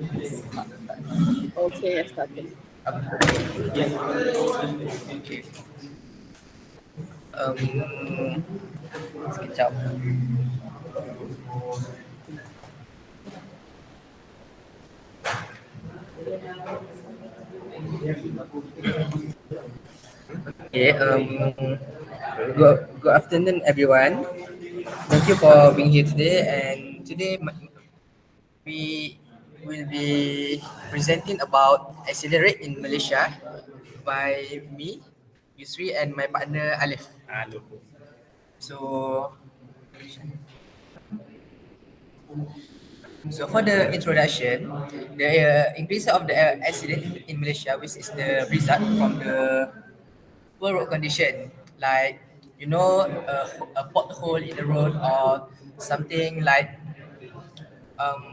Okay, I started. Okay. Sekejap. Okay. Good afternoon, everyone. Thank you for being here today. And today we will be presenting about accelerate in Malaysia by me, Yusri, and my partner Alif. So, so for the introduction, the increase of the accident in Malaysia, which is the result from the poor road condition, like a pothole in the road or something like um,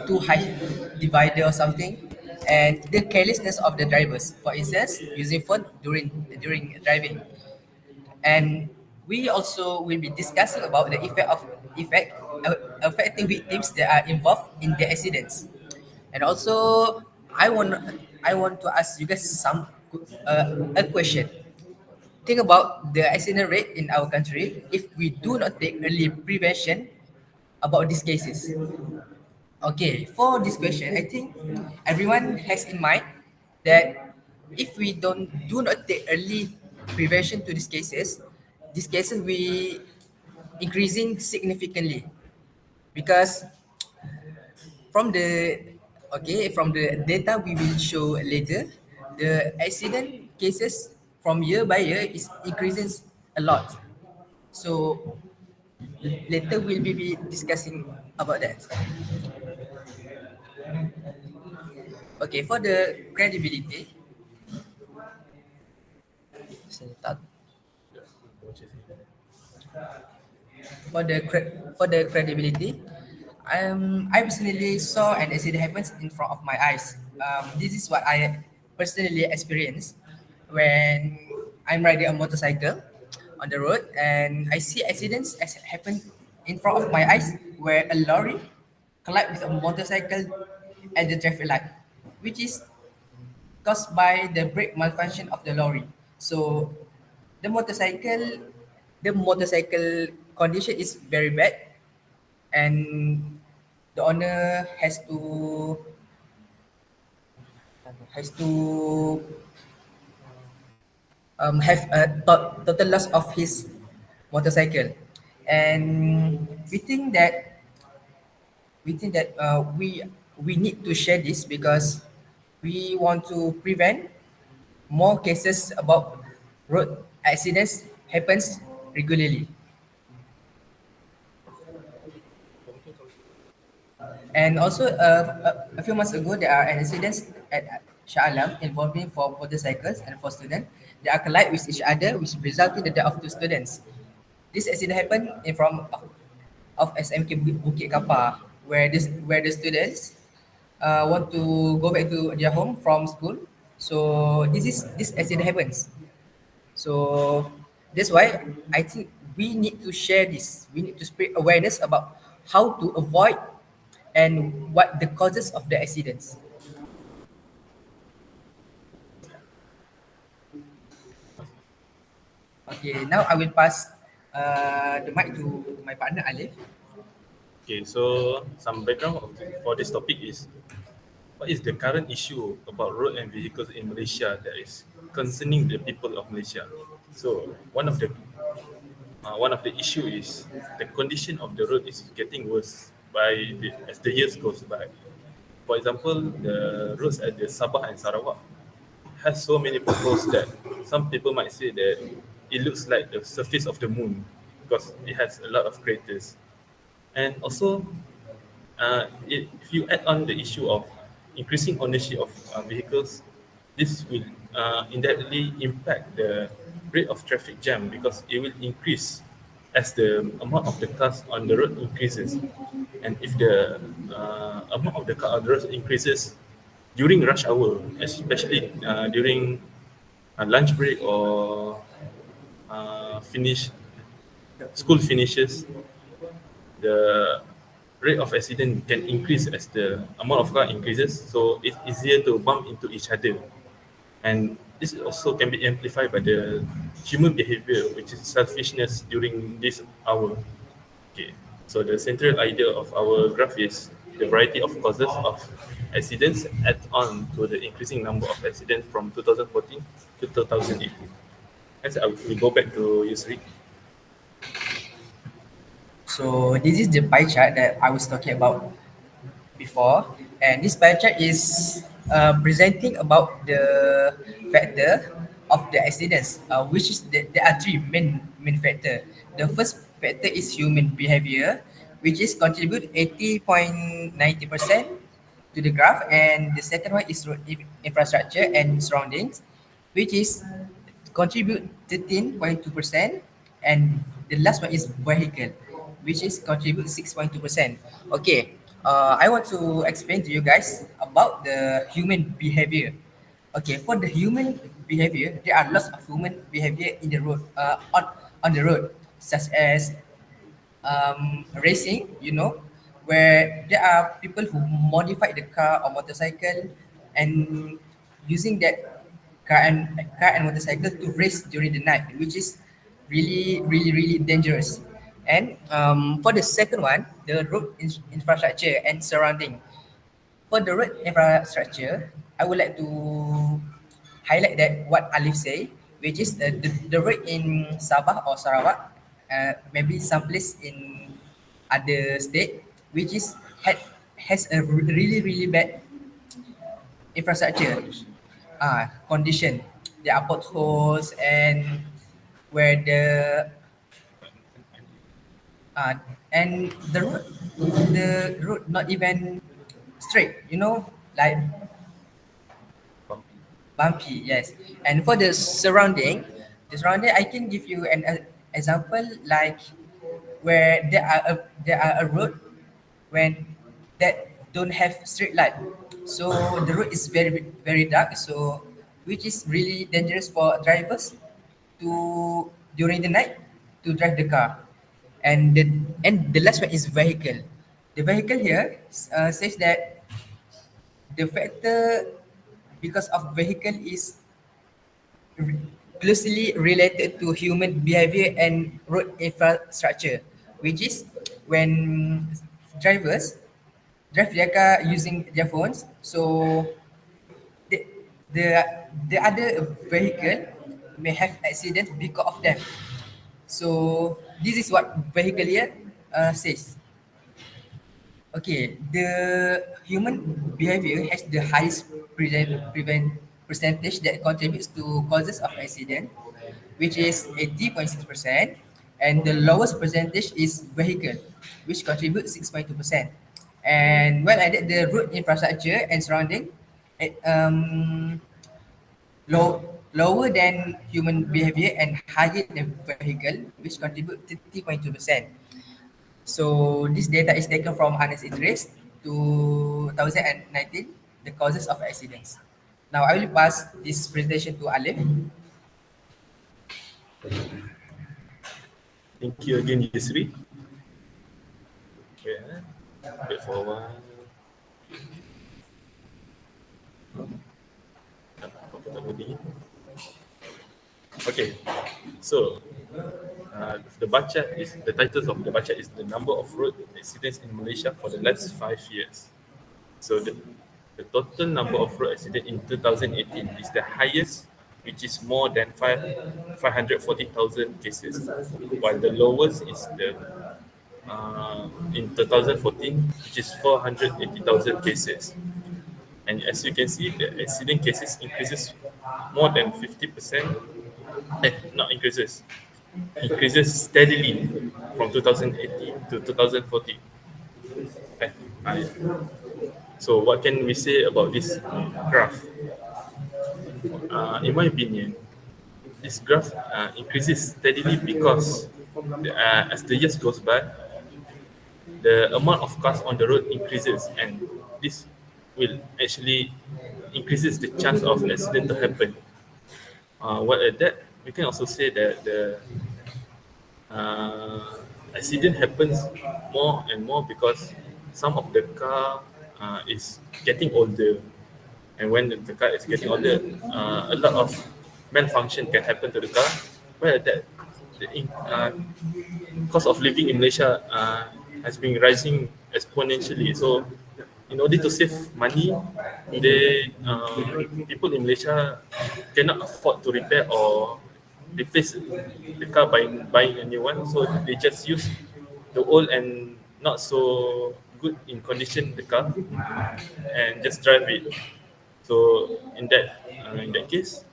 too high divider or something, and the carelessness of the drivers, for instance using phone during driving. And we also will be discussing about the effect affecting victims that are involved in the accidents. And also I want to ask you guys a question. Think about the accident rate in our country if we do not take early prevention about these cases. Okay, for this question, I think everyone has in mind that if we do not take early prevention to these cases will increasing significantly, because from the from the data we will show later, the accident cases from year by year is increasing a lot. So later we'll be discussing about that. Okay, for the credibility, for the credibility, I personally saw an accident happens in front of my eyes. This is what I personally experienced when I'm riding a motorcycle on the road, and I see accidents as happen in front of my eyes, where a lorry collide with a motorcycle at the traffic light, which is caused by the brake malfunction of the lorry. So the motorcycle, the motorcycle condition is very bad, and the owner has to have a total loss of his motorcycle. And we think that we need to share this because we want to prevent more cases about road accidents happens regularly. And also, a few months ago, there are incidents at Shah Alam involving four motorcycles and four students. They are collide with each other, which resulted in the death of two students. This accident happened in front of SMK Bukit Kapar, where the students want to go back to their home from school. So this accident happens. So that's why I think we need to share this. We need to spread awareness about how to avoid and what the causes of the accidents. Okay, now I will pass the mic to my partner Alif. Okay, so some background for this topic is what is the current issue about road and vehicles in Malaysia that is concerning the people of Malaysia. So one of the issue is the condition of the road is getting worse as the years goes by. For example, the roads at the Sabah and Sarawak has so many potholes that some people might say that it looks like the surface of the moon because it has a lot of craters. And also, if you add on the issue of increasing ownership of vehicles, this will indirectly impact the rate of traffic jam because it will increase as the amount of the cars on the road increases. And if the amount of the car on the road increases during rush hour, especially during lunch break or finish school finishes, the rate of accident can increase as the amount of car increases, so it's easier to bump into each other. And this also can be amplified by the human behavior, which is selfishness during this hour. Okay, so the central idea of our graph is the variety of causes of accidents add on to the increasing number of accidents from 2014 to 2018. As we go back to Yusri. So this is the pie chart that I was talking about before, and this pie chart is presenting about the factor of the accidents, which is there are three main factor. The first factor is human behavior, which is contribute 80.90% to the graph, and the second one is road infrastructure and surroundings, which is contribute 13.2%, and the last one is vehicle, which is contribute 6.2%. Okay, I want to explain to you guys about the human behavior. Okay, for the human behavior, there are lots of human behavior in the road, on the road, such as racing, where there are people who modify the car or motorcycle and using that car and motorcycle to race during the night, which is really dangerous. And for the second one, the road infrastructure and surrounding. For the road infrastructure, I would like to highlight that what Alif say, which is the road in Sabah or Sarawak, maybe someplace in other state, which is has a really bad infrastructure condition. There are potholes and where uh, and the road not even straight, like bumpy, yes. And for the surrounding, I can give you an example like where there are a road when that don't have street light. So the road is very dark. So which is really dangerous for drivers to during the night to drive the car. And the last one is vehicle. The vehicle here says that the factor because of vehicle is re- closely related to human behavior and road infrastructure, which is when drivers drive their car using their phones. So the the, the other vehicle may have accident because of them. So this is what vehicle here says. Okay, the human behavior has the highest percentage that contributes to causes of accident, which is 80.6%, and the lowest percentage is vehicle, which contributes 6.2%. And when I did the road infrastructure and surrounding, it, lower than human behavior and higher than vehicle, which contribute 30.2%. So this data is taken from honest interest 2019, the causes of accidents. Now I will pass this presentation to Alif. Thank you again, Yusri. Okay, wait for a while. Apa tak tadi? Okay, so the bar chart is the titles of the bar chart is the number of road accidents in Malaysia for the last 5 years. So the total number of road accident in 2018 is the highest, which is more than 540,000 cases, while the lowest is the in 2014, which is 480,000 cases. And as you can see, the accident cases increases more than 50%. Not increases, increases steadily from 2018 to 2014. Eh, I- So what can we say about this graph? In my opinion, this graph increases steadily because as the years goes by, the amount of cars on the road increases, and this will actually increases the chance of an accident to happen. What at that we can also say that the uh, accident happens more and more because some of the car is getting older, and when the car is getting older, a lot of malfunction can happen to the car. Where that the cost of living in Malaysia has been rising exponentially. So, in order to save money, people in Malaysia cannot afford to repair or replace the car by buying a new one. So they just use the old and not so good in condition the car and just drive it. So in that case,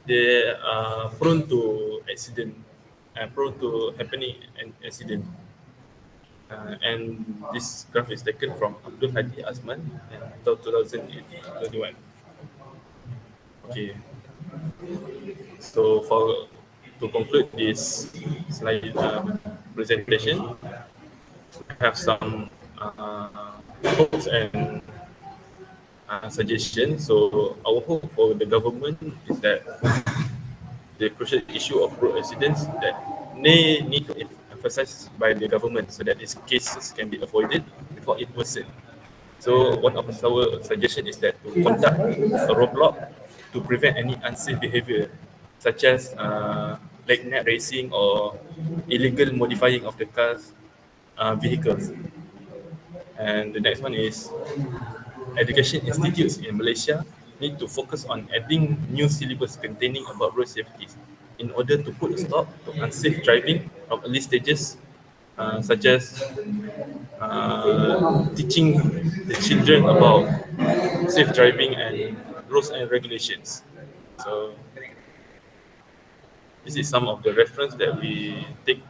they are prone to accident and prone to happening an accident. And this graph is taken from Abdul Hadi Azman in 2021. Okay, so to conclude this slide presentation, I have some hopes and suggestions. So our hope for the government is that the crucial issue of road accidents that may need to emphasize by the government so that these cases can be avoided before it worsens. So one of our suggestion is that to conduct a roadblock to prevent any unsafe behavior, such as late night racing or illegal modifying of the cars, vehicles. And the next one is education institutes in Malaysia need to focus on adding new syllabus containing about road safety in order to put a stop to unsafe driving from early stages, such as teaching the children about safe driving and rules and regulations. So this is some of the reference that we take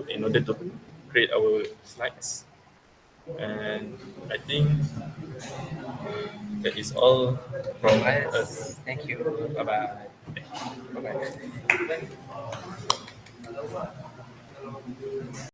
in order to create our slides. And I think that is all from us. Thank you. Bye bye. Bye bye.